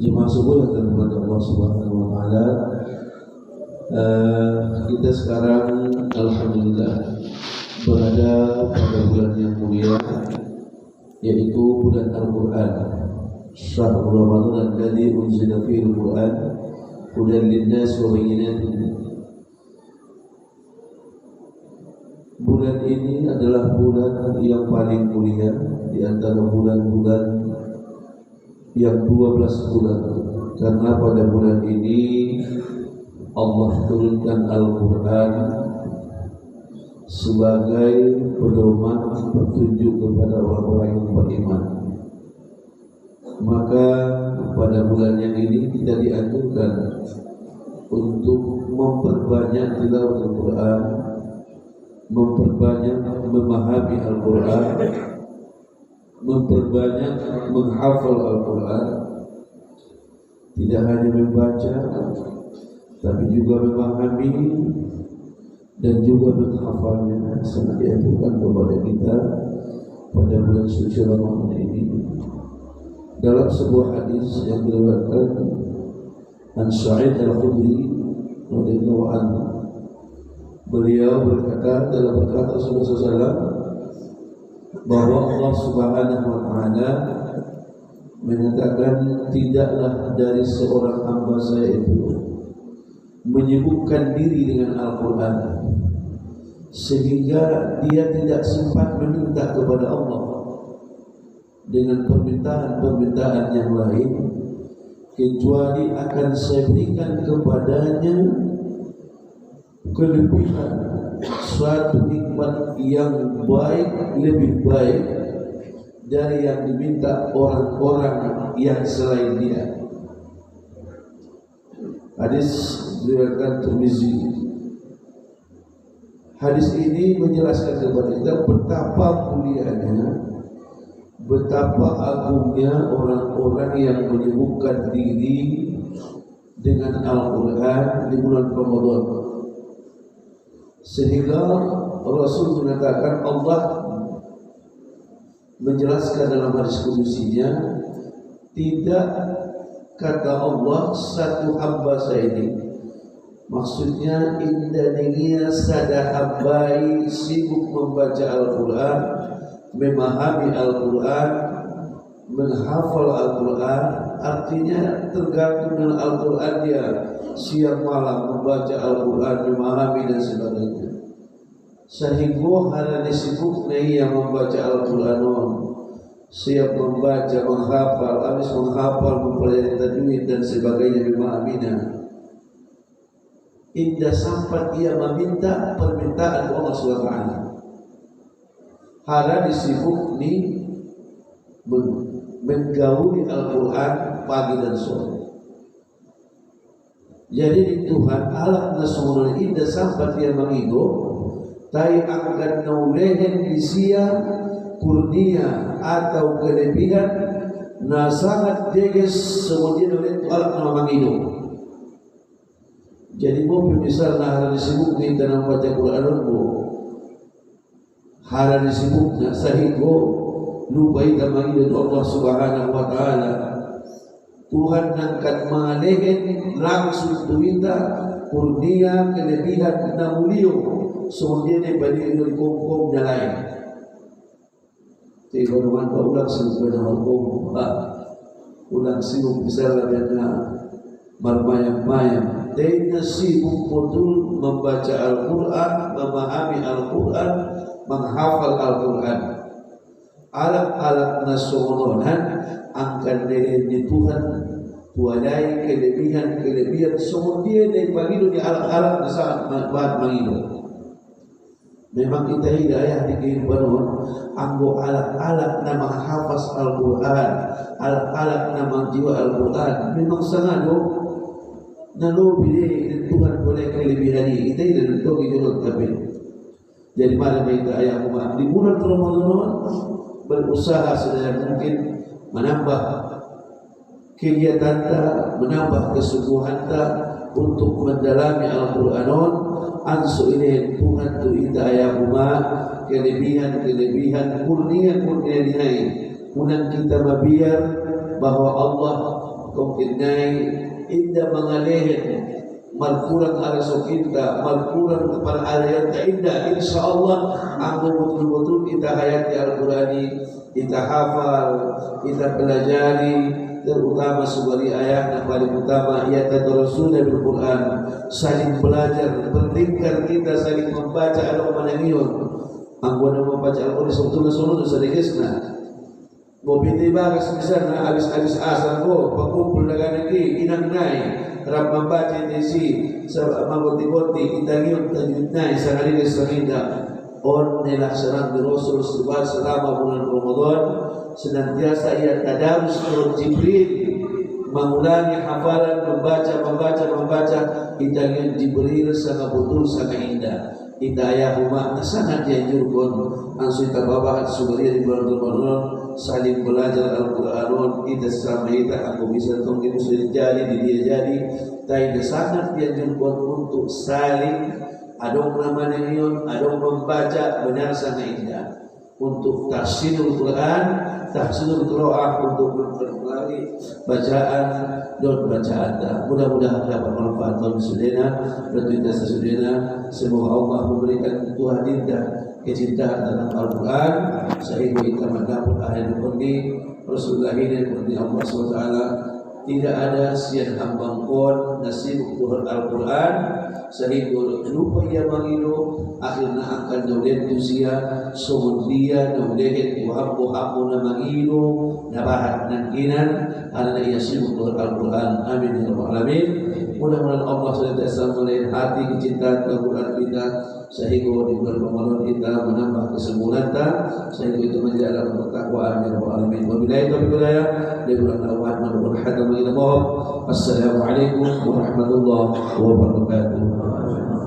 Jemaah subuh yang terhormat Allah Subhanahu wa taala, kita sekarang alhamdulillah berada pada bulan yang mulia, yaitu bulan Al-Qur'an. Syahrul Ramadan alladzi unzila fihi al-Qur'an hudan lin-nas wa bayyinatin. Bulan ini adalah bulan yang paling mulia di antara bulan-bulan yang 12 bulan, karena pada bulan ini Allah turunkan Al-Quran sebagai pedoman petunjuk kepada orang-orang yang beriman. Maka pada bulan yang ini kita dianjurkan untuk memperbanyak tilawah Al-Quran, memperbanyak memahami Al-Quran, memperbanyak menghafal Al-Quran. Tidak hanya membaca, tapi juga memahami dan juga menghafalnya. Sangat dianjurkan kepada kita pada bulan suci Ramadan ini. Dalam sebuah hadis yang diriwayatkan An Sa'id Al-Khudri radhiyallahu anhu, beliau berkata, Rasulullah SAW, bahwa Allah Subhanahu wa taala menyatakan, tidaklah dari seorang hamba saya itu menyibukkan diri dengan Al-Quran sehingga dia tidak sempat meminta kepada Allah dengan permintaan-permintaan yang lain, kecuali akan saya berikan kepadanya kelebihan suatu nikmat yang baik, lebih baik dari yang diminta orang-orang yang selain dia. Hadis diriwayatkan Tirmizi. Hadis ini menjelaskan kepada kita betapa mulianya, betapa agungnya orang-orang yang menyibukkan diri dengan Al-Quran di bulan Ramadan. Sehingga Rasul mengatakan, Allah menjelaskan dalam hadis kudusinya, tidak, kata Allah, satu hamba saya ini, maksudnya indaniya sada hambai sibuk membaca Al-Quran, memahami Al-Quran, menghafal Al-Quran, artinya tergantung dengan Al-Quran dia siang malam membaca Al-Quran, memahami dan sebagainya. Sehingga hari sibuk nih yang membaca Al-Quran, siap membaca, menghafal, habis menghafal, mempelajari tajwid dan sebagainya, memahaminya. Indah sampai ia meminta permintaan Allah SWT. Hari sibuk nih menggauli Al-Quran pagi dan sore. Jadi Tuhan Allah Nasional indah sampai dia mengigo, tai akan naulehen di siang kurnia atau kelebihan na sangat deges kemudian oleh Allah nama mengigo. Jadi mau misal nah hari sibuk kita membaca Quran bu, hari sibuknya sehingga lupa kita mengido Allah Subhanahu wa taala. Tuhan angkat malehin langsung tuwita kurnia kelebihan na mulio kemudian daripada kumpul dan lain. Jadi baruan ulang sibuk dengan hukum, ulang sibuk misalnya dengan marmayam-mayam. Dia sibuk betul membaca Al-Quran, memahami Al-Quran, menghafal Al-Quran. Alat-alat nasionalan akan dari Tuhan tualai kelebihan semua dia daripada di alat-alat sangat bahat mengilu. Memang kita hidayah di kehidupan anggo alat-alat nama hafaz Al-Quran, alat-alat nama jiwa Al-Quran. Memang sangat nalo bila Tuhan boleh kelebihan ini kita tidak tahu kita tapi. Jadi mari kita ayat di bulan Ramadan berusaha sedaya mungkin menambah kegiatan, menambah kesungguhan untuk mendalami Al-Quran. Ansu ini Tuhan tu hidayah rumah kelebihan kurnia nihai. Kemudian kita mabiar bahwa Allah kau kinay inda mga lehen malkurang araso kita malkurang kepada ayat inda insyaallah aku betul-betul kita hayati Al-Qurani, kita hafal, kita pelajari, terutama sebagai ayat yang paling utama ia tadarrusun bil Quran, saling belajar, berlingkar kita saling membaca al-Qur'an. Anggona membaca Al-Qur'an sebetulnya sunut sedekesna. Bo tiba kasmisan na alis-alis asal ko pakumpul na ganagi inang nai rap membaca desi sa maboti-boti kita ngiyot tajud nai sa kaligas sanginda on nilaksanaan di Rasul selama bulan Ramadan senantiasa ia tadarus turun Jibril mengulangi hafalan membaca kita ingin Jibril sangat betul sangat indah hidayah umat sangat dianjurkan langsung kita bawa sugari di bulan Ramadan saling belajar Al-Quran kita sama kita aku bisa tunggu muslim jadi di dia jadi tapi sangat dianjurkan untuk saling adong namanya nion adong membaca benar sangat indah untuk tahsinul Quran, tahsinul qiraah untuk memperbaiki bacaan dan bacaan. Mudah-mudahan dapat manfaat bagi saudara dan kita saudara. Semoga Allah memberikan Tuhan indah kecintaan dalam Al-Quran sehingga kita mendapat akhir ini Rasulullah ini dari Allah SWT. Tidak ada siang ambangkon nasib Tuhan Al-Quran sehingga lupa ia mengilu akhirnya akan daulen tusia sumun dia daulen wahabu na mengilu nabahat nangkinan karena ia sibuk Tuhan Al-Quran. Amin ya rabbal alamin. Mudah-mudahan Allah senantiasa melihat hati kecintaan Al-Quran kita sehingga di bulan Ramadan kita menambah kesembuhan sehingga itu menjadi ketakwaan ya rabbal alamin. Wabillahi taufiq wal hidayah. Di bulan Ramadan menuju hadam ila Allah. Assalamualaikum warahmatullahi wabarakatuh.